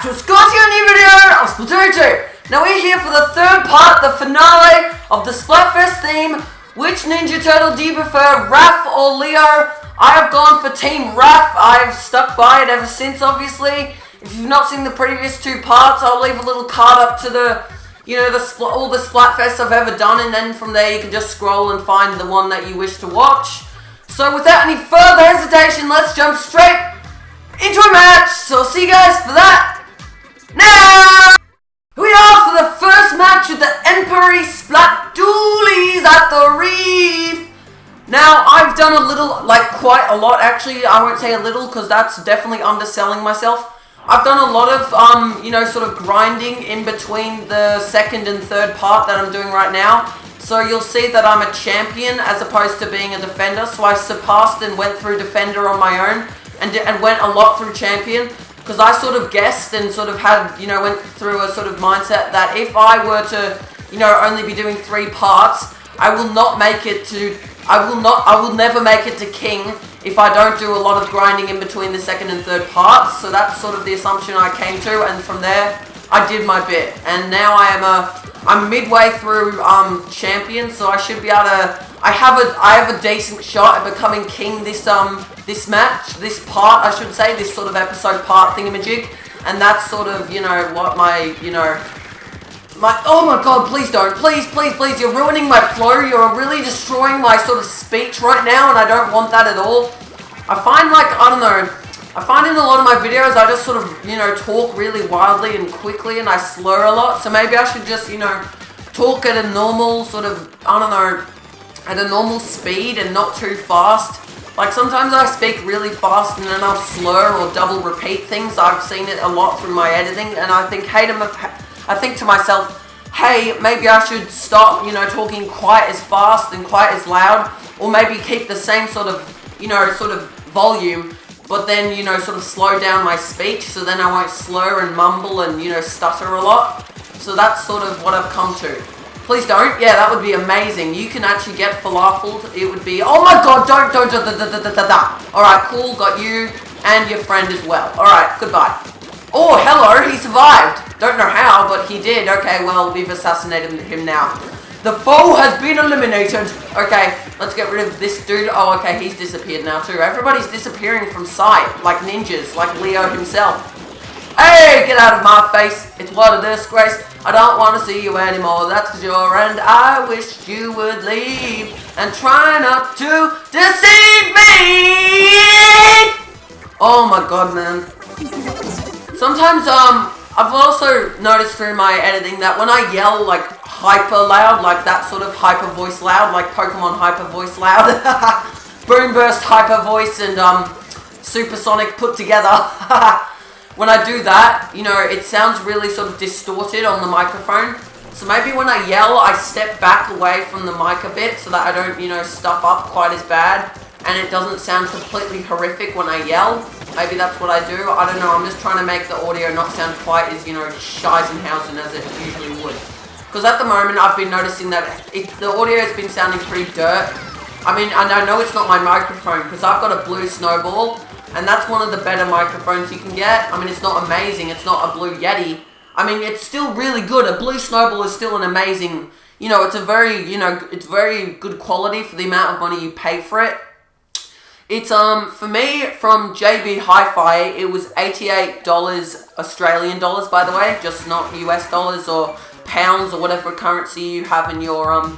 to a new video of Splatoon 2. Now we're here for the third part, the finale of the Splatfest theme. Which Ninja Turtle do you prefer, Raph or Leo? I have gone for Team Raph. I've stuck by it ever since, obviously. If you've not seen the previous two parts, I'll leave a little card up to the, all the Splatfests I've ever done, and then from there you can just scroll and find the one that you wish to watch. So without any further hesitation, let's jump straight into a match. So I'll see you guys for that. Now we are for the first match with the Emperor Splatfest at the Reef. Now I've done a little, quite a lot actually. I won't say a little because that's definitely underselling myself. I've done a lot of, sort of grinding in between the second and third part that I'm doing right now. So you'll see that I'm a champion as opposed to being a defender. So I surpassed and went through defender on my own and went a lot through champion. Because I sort of guessed and sort of had, went through a sort of mindset that if I were to, only be doing 3 parts, I will never make it to King if I don't do a lot of grinding in between the second and third parts. So that's sort of the assumption I came to, and from there, I did my bit. And now I'm midway through champion, so I should be able to. I have a decent shot at becoming king this part, I should say, this sort of episode part thingamajig, and that's sort of what my oh my god, please don't, please, you're ruining my flow, you're really destroying my sort of speech right now, and I don't want that at all. I find I find in a lot of my videos I just sort of, talk really wildly and quickly, and I slur a lot, so maybe I should just, talk at a normal sort of, at a normal speed and not too fast. Like sometimes I speak really fast and then I'll slur or double repeat things. I've seen it a lot through my editing, and I think to myself, hey, maybe I should stop, talking quite as fast and quite as loud, or maybe keep the same sort of, volume, but then, sort of slow down my speech so then I won't slur and mumble and, stutter a lot. So that's sort of what I've come to. Please don't. Yeah, that would be amazing. You can actually get falafeled. It would be, oh my god, don't. Alright, cool, got you and your friend as well. Alright, goodbye. Oh, hello, he survived. Don't know how, but he did. Okay, well, we've assassinated him now. The foe has been eliminated. Okay, let's get rid of this dude. Oh, okay, he's disappeared now too. Everybody's disappearing from sight, like ninjas, like Leo himself. Hey, get out of my face. It's what a disgrace. I don't want to see you anymore, that's for sure. And I wish you would leave and try not to deceive me. Oh my god, man. Sometimes, I've also noticed through my editing that when I yell, hyper loud, like that sort of hyper voice loud, like Pokemon hyper voice loud, Boom Burst hyper voice and, Supersonic put together, when I do that, it sounds really sort of distorted on the microphone. So maybe when I yell, I step back away from the mic a bit so that I don't, stuff up quite as bad. And it doesn't sound completely horrific when I yell. Maybe that's what I do. I don't know. I'm just trying to make the audio not sound quite as, Scheisenhausen as it usually would. Because at the moment, I've been noticing that the audio has been sounding pretty dirt. I mean, I know it's not my microphone because I've got a blue snowball. And that's one of the better microphones you can get. I mean, it's not amazing. It's not a Blue Yeti. I mean, it's still really good. A Blue Snowball is still an amazing, it's a very, it's very good quality for the amount of money you pay for it. It's, for me, from JB Hi-Fi, it was $88 Australian dollars, by the way. Just not US dollars or pounds or whatever currency you have in your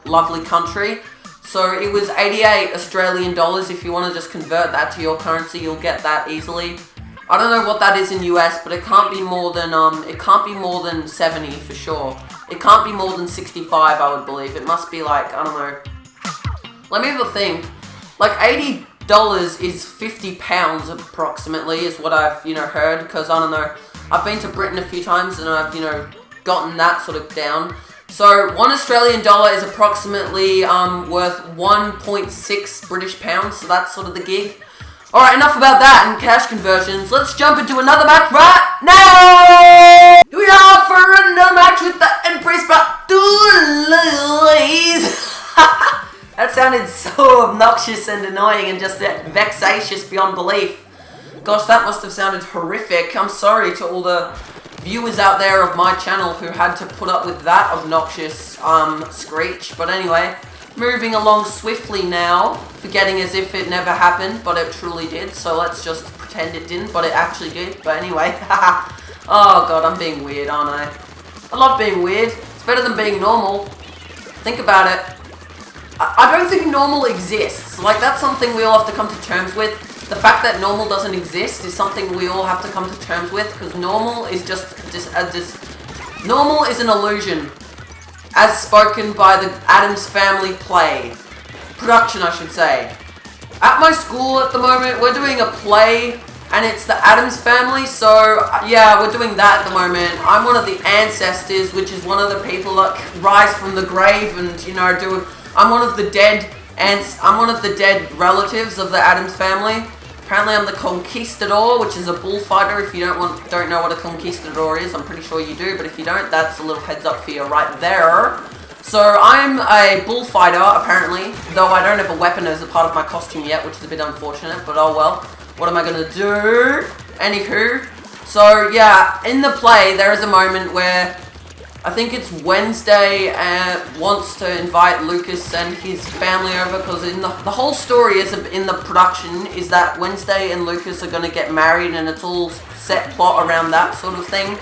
lovely country. So it was 88 Australian dollars. If you want to just convert that to your currency, you'll get that easily. I don't know what that is in US, but it can't be more than 70 for sure. It can't be more than 65, I would believe. It must be I don't know. Let me have a think. $80 is 50 pounds approximately, is what I've, heard, because I don't know. I've been to Britain a few times and I've, gotten that sort of down. So, $1 Australian dollar is approximately worth 1.6 British pounds, so that's sort of the gig. Alright, enough about that and cash conversions. Let's jump into another match right now! Here we are for another match with the Empress Splatfest. That sounded so obnoxious and annoying and just vexatious beyond belief. Gosh, that must have sounded horrific. I'm sorry to all the viewers out there of my channel who had to put up with that obnoxious screech. But anyway, moving along swiftly now, forgetting as if it never happened, but it truly did. So let's just pretend it didn't, but it actually did. But anyway, oh god, I'm being weird, aren't I? I love being weird. It's better than being normal. Think about it. I don't think normal exists. Like, that's something we all have to come to terms with. The fact that normal doesn't exist is something we all have to come to terms with, because normal is normal is an illusion, as spoken by the Addams Family play. Production, I should say. At my school at the moment, we're doing a play, and it's the Addams Family, so yeah, we're doing that at the moment. I'm one of the ancestors, which is one of the people that rise from the grave and, you know, I'm one of the dead relatives of the Addams Family. Apparently I'm the conquistador, which is a bullfighter. If you don't know what a conquistador is, I'm pretty sure you do, but if you don't, that's a little heads up for you right there. So I'm a bullfighter, apparently, though I don't have a weapon as a part of my costume yet, which is a bit unfortunate, but oh well. What am I gonna do? Anywho, so yeah, in the play, there is a moment where I think it's Wednesday wants to invite Lucas and his family over, because in the whole story is in the production is that Wednesday and Lucas are going to get married, and it's all set plot around that sort of thing.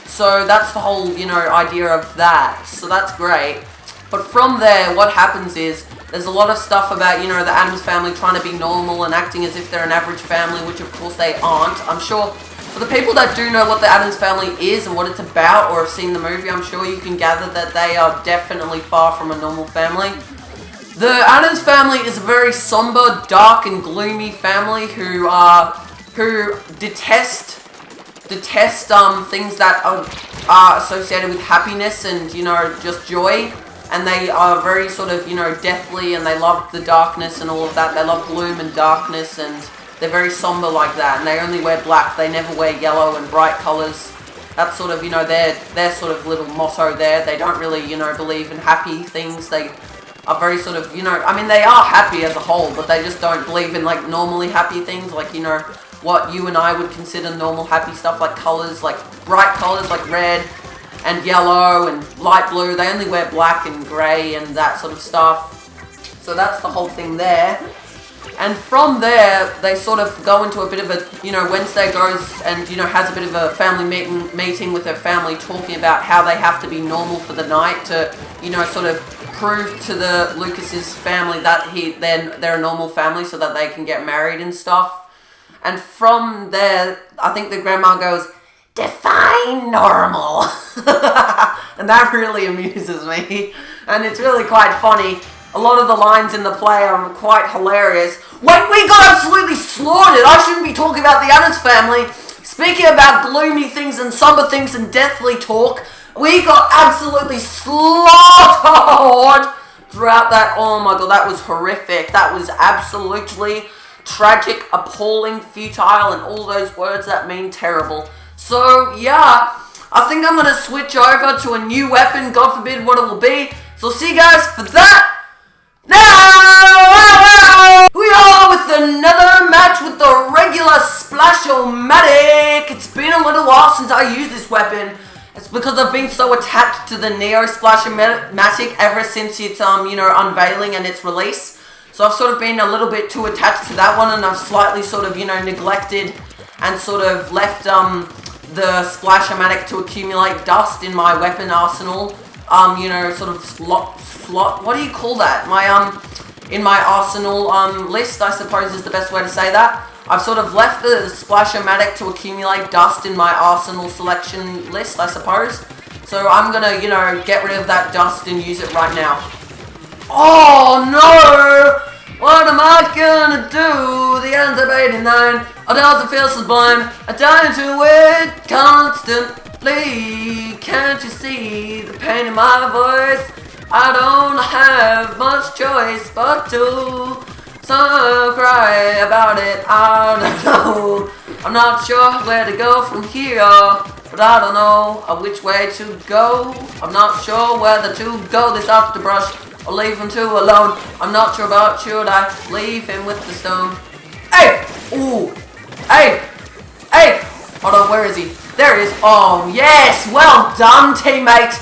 So that's the whole, you know, idea of that. So that's great. But from there, what happens is there's a lot of stuff about, you know, the Addams Family trying to be normal and acting as if they're an average family, which of course they aren't. I'm sure for the people that do know what the Addams Family is and what it's about, or have seen the movie, I'm sure you can gather that they are definitely far from a normal family. The Addams Family is a very somber, dark, and gloomy family who detest things that are associated with happiness and, you know, just joy. And they are very sort of, you know, deathly, and they love the darkness and all of that. They love gloom and darkness, and they're very somber like that, and they only wear black. They never wear yellow and bright colours. That's sort of, you know, their sort of little motto there. They don't really, you know, believe in happy things. They are very sort of, you know, I mean, they are happy as a whole, but they just don't believe in, like, normally happy things, like, you know, what you and I would consider normal happy stuff, like colours, like bright colours, like red and yellow and light blue. They only wear black and grey and that sort of stuff. So that's the whole thing there. And from there, they sort of go into a bit of a, you know, Wednesday goes and, you know, has a bit of a family meeting with her family, talking about how they have to be normal for the night to, you know, sort of prove to the Lucas's family that they're a normal family, so that they can get married and stuff. And from there, I think the grandma goes, "Define normal." And that really amuses me. And it's really quite funny. A lot of the lines in the play are quite hilarious. Wait, we got absolutely slaughtered! I shouldn't be talking about the Addams Family. Speaking about gloomy things and somber things and deathly talk, we got absolutely slaughtered throughout that. Oh my god, that was horrific. That was absolutely tragic, appalling, futile, and all those words that mean terrible. So, yeah, I think I'm going to switch over to a new weapon, God forbid what it will be. So see you guys for that. Now, we are with another match with the regular Splash-O-Matic. It's been a little while since I used this weapon. It's because I've been so attached to the Neo Splash-O-Matic ever since its, you know, unveiling and its release. So I've sort of been a little bit too attached to that one, and I've slightly sort of, you know, neglected and sort of left, the Splash-O-Matic to accumulate dust in my weapon arsenal. You know, sort of slot, what do you call that? In my arsenal, list, I suppose is the best way to say that. I've sort of left the Splash-O-Matic to accumulate dust in my arsenal selection list, I suppose. So I'm gonna, you know, get rid of that dust and use it right now. Oh no! What am I gonna do? The ends of 89. I don't feel sublime. I die into it constantly. Can't you see the pain in my voice? I don't have much choice but to cry about it. I don't know. I'm not sure where to go from here, but I don't know which way to go. I'm not sure whether to go this octobrush or leave him too alone. I'm not sure about should I leave him with the stone. Hey! Ooh! Hey! where is he? There he is. Oh, yes! Well done, teammate!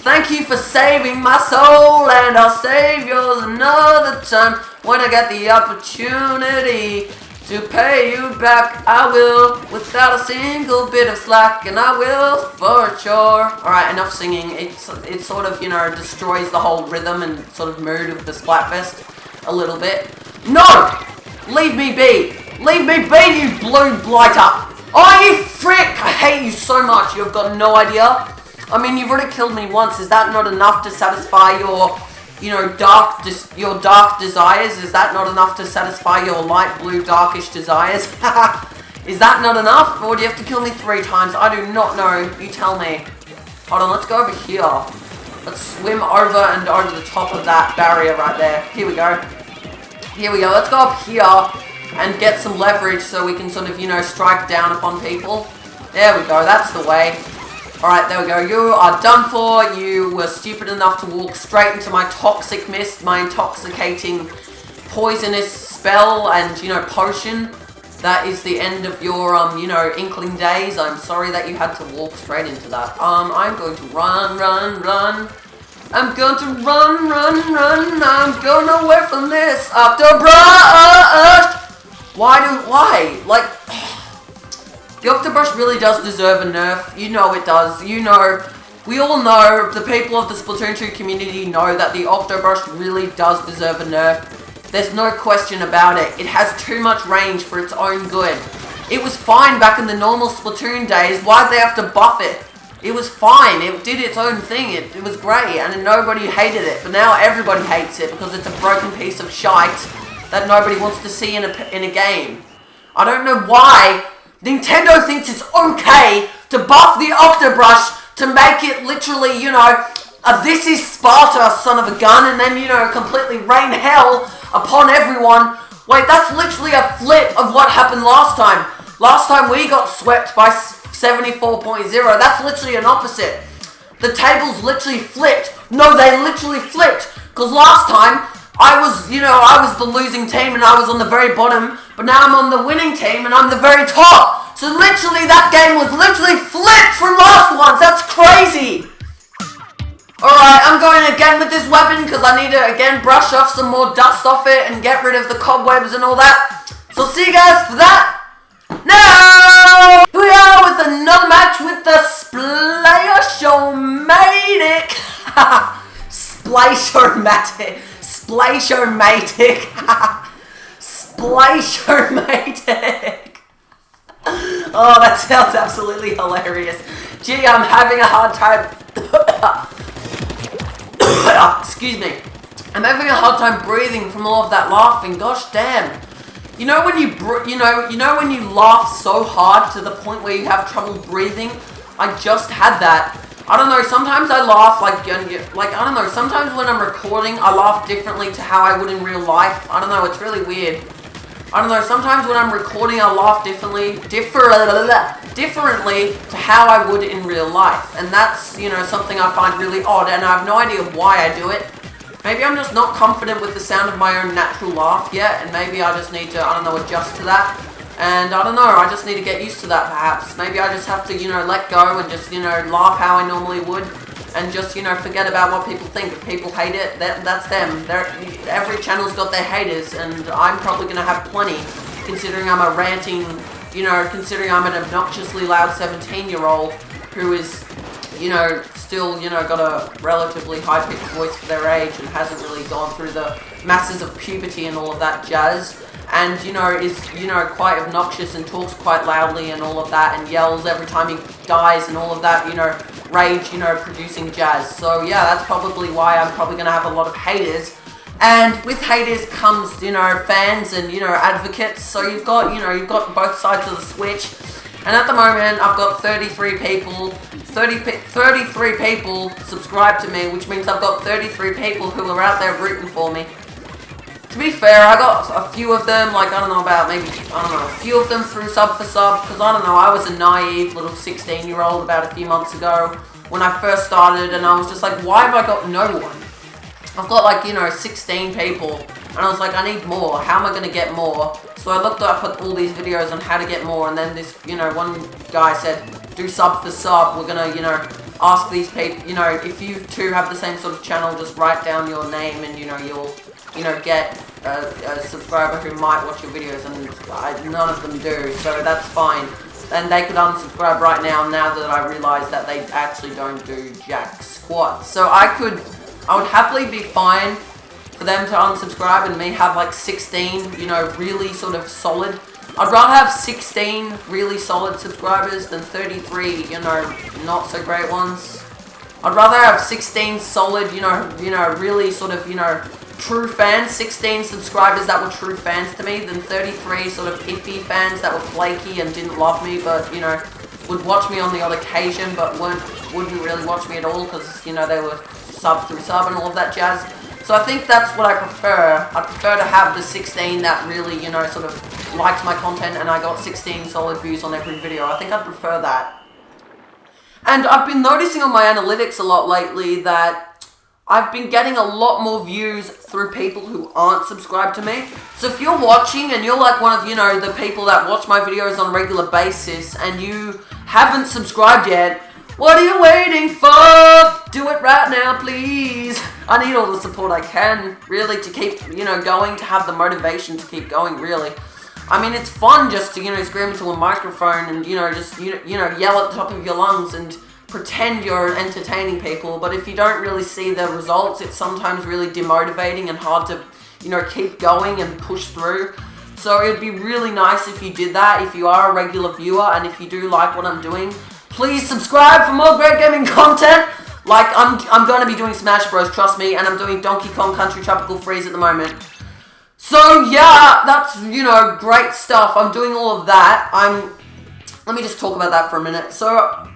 Thank you for saving my soul, and I'll save yours another time when I get the opportunity to pay you back. I will, without a single bit of slack, and I will for sure. Alright, enough singing. It sort of, destroys the whole rhythm and sort of mood of the Splatfest a little bit. No! Leave me be! Leave me be, you blue blighter! Oh, you frick! I hate you so much, you've got no idea. I mean, you've already killed me once. Is that not enough to satisfy your, dark desires? Is that not enough to satisfy your light blue, darkish desires? Is that not enough? Or do you have to kill me 3 times? I do not know. You tell me. Hold on, let's go over here. Let's swim over and over the top of that barrier right there. Here we go. Here we go. Let's go up here and get some leverage so we can sort of, strike down upon people. There we go. That's the way. Alright, there we go. You are done for. You were stupid enough to walk straight into my toxic mist, my intoxicating poisonous spell and, potion. That is the end of your, inkling days. I'm sorry that you had to walk straight into that. I'm going to run. I'm going to run. I'm going away from this Octobrush. Why? Like... The Octobrush really does deserve a nerf. You know it does. We all know, the people of the Splatoon 2 community know that the Octobrush really does deserve a nerf. There's no question about it. It has too much range for its own good. It was fine back in the normal Splatoon days. Why'd they have to buff it? It was fine. It did its own thing. It was great, and nobody hated it. But now everybody hates it because it's a broken piece of shite that nobody wants to see in a game. I don't know why Nintendo thinks it's okay to buff the Octobrush to make it literally, this is Sparta, son of a gun, and then, completely rain hell upon everyone. Wait, that's literally a flip of what happened last time. Last time we got swept by 74.0. That's literally an opposite. The tables literally flipped. No, they literally flipped. Because last time, I was the losing team and I was on the very bottom, but now I'm on the winning team and I'm the very top. So literally that game was literally flipped from last once. That's crazy. Alright, I'm going again with this weapon because I need to again brush off some more dust off it and get rid of the cobwebs and all that. So see you guys for that. Now we are with another match with the Splashomatic. Splashomatic. Splashomatic. Oh, that sounds absolutely hilarious. Gee, I'm having a hard time. Excuse me. I'm having a hard time breathing from all of that laughing. Gosh damn. You know when you when you laugh so hard to the point where you have trouble breathing? I just had that. I don't know, sometimes I laugh I don't know, sometimes when I'm recording, I laugh differently to how I would in real life. I don't know, it's really weird. I don't know, sometimes when I'm recording, I laugh differently to how I would in real life. And that's, something I find really odd, and I have no idea why I do it. Maybe I'm just not confident with the sound of my own natural laugh yet, and maybe I just need to, adjust to that. And I don't know, I just need to get used to that perhaps. Maybe I just have to, let go and just, laugh how I normally would. And just, forget about what people think. If people hate it, that's them. Every channel's got their haters, and I'm probably going to have plenty. Considering I'm a ranting, considering I'm an obnoxiously loud 17-year-old who is, still, got a relatively high-pitched voice for their age and hasn't really gone through the masses of puberty and all of that jazz. And, is, quite obnoxious and talks quite loudly and all of that and yells every time he dies and all of that, rage, producing jazz. So, yeah, that's probably why I'm probably going to have a lot of haters. And with haters comes, fans and, advocates. So you've got, you've got both sides of the switch. And at the moment, I've got 33 people subscribed to me, which means I've got 33 people who are out there rooting for me. To be fair, I got a few of them, a few of them through sub for sub, because I was a naive little 16-year-old about a few months ago when I first started, and I was just like, why have I got no one? I've got 16 people, and I was like, I need more. How am I going to get more? So I looked up at all these videos on how to get more, and then this, you know, one guy said, do sub for sub. We're gonna, you know, ask these people, you know, if you two have the same sort of channel, just write down your name and, you know, you'll, you know, get a subscriber who might watch your videos, and none of them do, so that's fine. And they could unsubscribe right now that I realise that they actually don't do jack squat. So I would happily be fine for them to unsubscribe and me have like 16, you know, really sort of solid. I'd rather have 16 really solid subscribers than 33, you know, not so great ones. I'd rather have 16 solid, you know, really sort of, you know, true fans, 16 subscribers that were true fans to me, than 33 sort of iffy fans that were flaky and didn't love me, but, you know, would watch me on the odd occasion, but wouldn't really watch me at all, because, you know, they were sub through sub and all of that jazz. So I think that's what I prefer. I prefer to have the 16 that really, you know, sort of liked my content, and I got 16 solid views on every video. I think I'd prefer that. And I've been noticing on my analytics a lot lately that I've been getting a lot more views through people who aren't subscribed to me. So if you're watching and you're like one of, you know, the people that watch my videos on a regular basis and you haven't subscribed yet, what are you waiting for? Do it right now, please. I need all the support I can, really, to keep, you know, going, to have the motivation to keep going, really. I mean, it's fun just to, you know, scream into a microphone and, you know, just, you know, yell at the top of your lungs and pretend you're entertaining people, but if you don't really see the results, it's sometimes really demotivating and hard to, you know, keep going and push through. So it'd be really nice if you did that, if you are a regular viewer and if you do like what I'm doing. Please subscribe for more great gaming content. Like, I'm going to be doing Smash Bros, trust me, and I'm doing Donkey Kong Country Tropical Freeze at the moment. So yeah, that's, you know, great stuff. I'm doing all of that. Let me just talk about that for a minute. So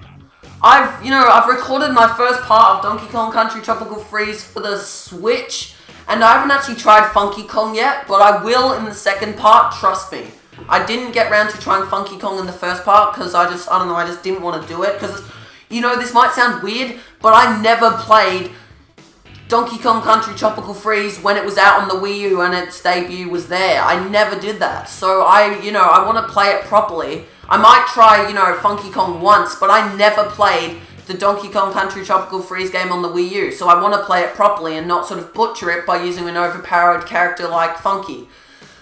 I've recorded my first part of Donkey Kong Country Tropical Freeze for the Switch, and I haven't actually tried Funky Kong yet, but I will in the second part, trust me. I didn't get around to trying Funky Kong in the first part, because I just didn't want to do it, because, you know, this might sound weird, but I never played Donkey Kong Country Tropical Freeze when it was out on the Wii U and its debut was there. I never did that, so I want to play it properly. I might try, you know, Funky Kong once, but I never played the Donkey Kong Country Tropical Freeze game on the Wii U, so I want to play it properly and not sort of butcher it by using an overpowered character like Funky.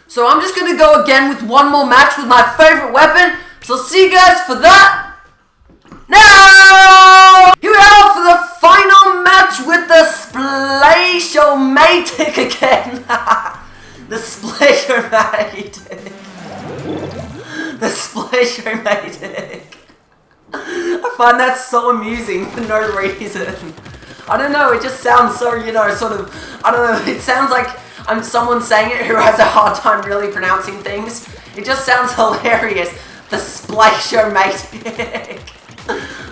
So I'm just going to go again with one more match with my favorite weapon, so see you guys for that. Now, here we are for the final match with the Splatfest again. The Splatfest. The Splatfest. I find that so amusing for no reason. I don't know, it just sounds so, you know, sort of, I don't know, it sounds like I'm someone saying it who has a hard time really pronouncing things. It just sounds hilarious. The Splatfest.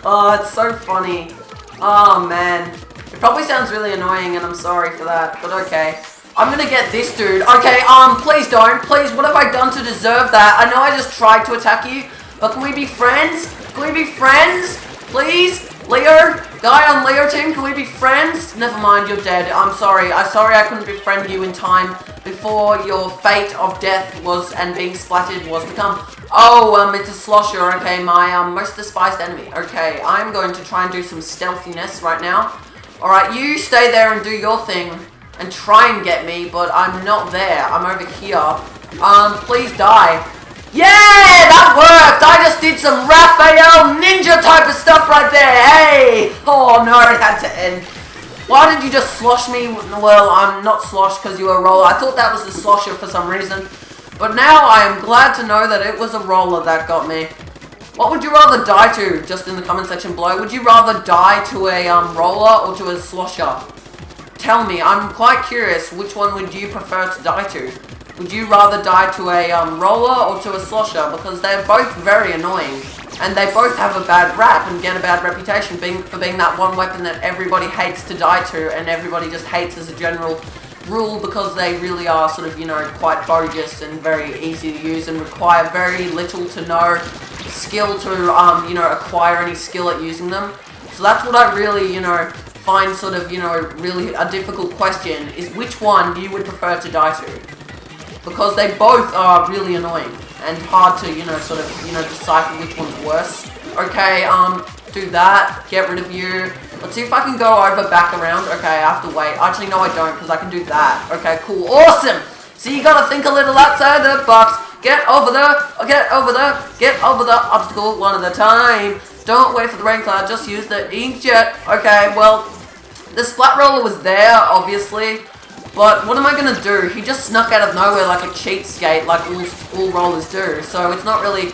Oh, it's so funny. Oh, man. It probably sounds really annoying, and I'm sorry for that, but okay. I'm gonna get this dude. Okay, please don't. Please, what have I done to deserve that? I know I just tried to attack you, but can we be friends? Can we be friends? Please? Leo? Guy on Leo team, can we be friends? Never mind, you're dead. I'm sorry. I couldn't befriend you in time before your fate of death was, and being splatted was to come. Oh, it's a slosher. Okay, my most despised enemy. Okay, I'm going to try and do some stealthiness right now. Alright, you stay there and do your thing and try and get me, but I'm not there. I'm over here. Please die. Yeah, that worked! I just did some Raphael Ninja type of stuff right there, hey! Oh no, it had to end. Why did you just slosh me? Well, I'm not slosh because you were a roller. I thought that was a slosher for some reason. But now I am glad to know that it was a roller that got me. What would you rather die to? Just in the comment section below. Would you rather die to a roller or to a slosher? Tell me, I'm quite curious, which one would you prefer to die to? Would you rather die to a roller or to a slosher? Because they're both very annoying. And they both have a bad rap and get a bad reputation for being that one weapon that everybody hates to die to and everybody just hates as a general rule because they really are sort of, you know, quite bogus and very easy to use and require very little to no skill to, you know, acquire any skill at using them. So that's what I really, you know, find sort of, you know, really a difficult question is which one you would prefer to die to. because they both are really annoying and hard to, sort of, decipher which one's worse. Okay, do that. Get rid of you. Let's see if I can go over, back around. Okay, I have to wait. Actually, no, I don't, because I can do that. Okay, cool. Awesome! So you gotta think a little outside the box. Get over the obstacle one at a time. Don't wait for the rain cloud, just use the inkjet. Okay, well, the splat roller was there, obviously. But what am I gonna do? He just snuck out of nowhere like a cheapskate, like all rollers do. So it's not really...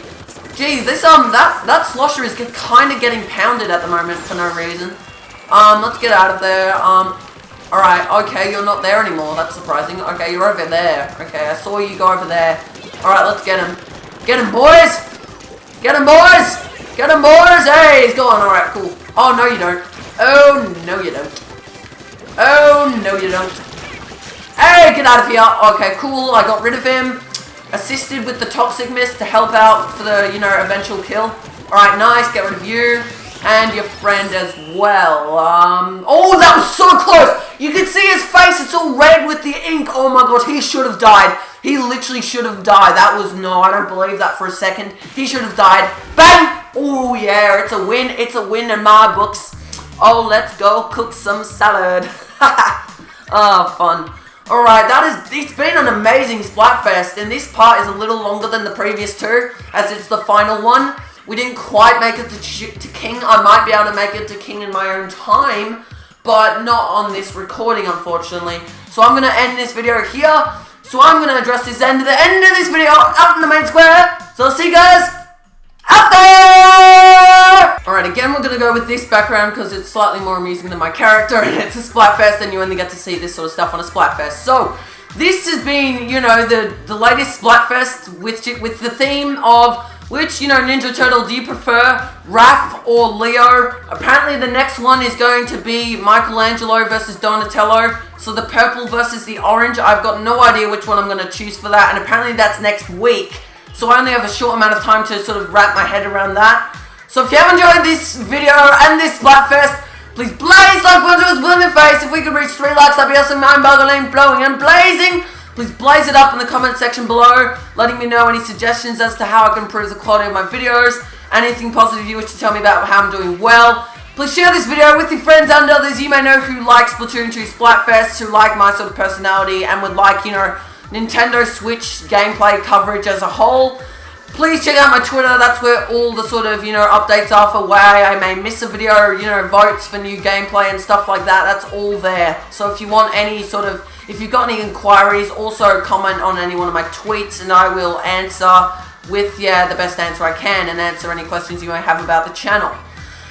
Gee, this, that slosher is kind of getting pounded at the moment for no reason. Let's get out of there. Alright, okay, you're not there anymore. That's surprising. Okay, you're over there. Okay, I saw you go over there. Alright, let's get him. Get him, boys! Get him, boys! Get him, boys! Hey, he's gone. Alright, cool. Oh, no, you don't. Oh, no, you don't. Oh, no, you don't. Hey, get out of here. Okay, cool. I got rid of him. Assisted with the toxic mist to help out for the, eventual kill. Alright, nice. Get rid of you. And your friend as well. Oh, that was so close. You can see his face. It's all red with the ink. Oh my god, he should have died. He literally should have died. That was, no, I don't believe that for a second. He should have died. Bang! Oh, yeah, it's a win. It's a win in my books. Oh, let's go cook some salad. Oh, fun. Alright, it's been an amazing Splatfest, and this part is a little longer than the previous two, as it's the final one. We didn't quite make it to King. I might be able to make it to King in my own time, but not on this recording, unfortunately. So I'm going to end this video here. So I'm going to address this end of this video out in the main square. So I'll see you guys out there! Alright, again we're going to go with this background because it's slightly more amusing than my character, and it's a Splatfest, and you only get to see this sort of stuff on a Splatfest. So, this has been, the latest Splatfest with the theme of which, Ninja Turtle do you prefer, Raph or Leo? Apparently the next one is going to be Michelangelo versus Donatello. So the purple versus the orange. I've got no idea which one I'm going to choose for that. And apparently that's next week. So I only have a short amount of time to sort of wrap my head around that. So if you have enjoyed this video and this Splatfest, please blaze like one to us, blow in the face. If we could reach 3 likes, that'd be awesome. Mind-boggling, blowing and blazing. Please blaze it up in the comment section below, letting me know any suggestions as to how I can improve the quality of my videos. Anything positive you wish to tell me about how I'm doing well. Please share this video with your friends and others you may know who like Splatoon 2 Splatfest, who like my sort of personality and would like, Nintendo Switch gameplay coverage as a whole. Please check out my Twitter. That's where all the sort of, updates are for why I may miss a video, votes for new gameplay and stuff like that. That's all there. So if you want any sort of, if you've got any inquiries, also comment on any one of my tweets and I will answer with, the best answer I can and answer any questions you may have about the channel.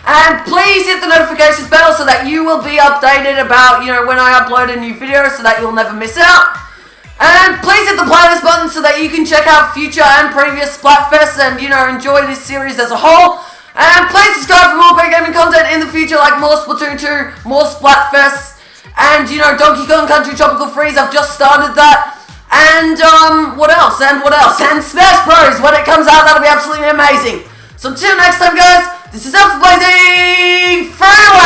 And please hit the notifications bell so that you will be updated about, when I upload a new video so that you'll never miss out. And please hit the playlist button so that you can check out future and previous Splatfests and, enjoy this series as a whole. And please subscribe for more great gaming content in the future, like more Splatoon 2, more Splatfests, and, Donkey Kong Country Tropical Freeze. I've just started that. And, what else? And Smash Bros. When it comes out, that'll be absolutely amazing. So until next time, guys, this is Alfablazing. Farewell!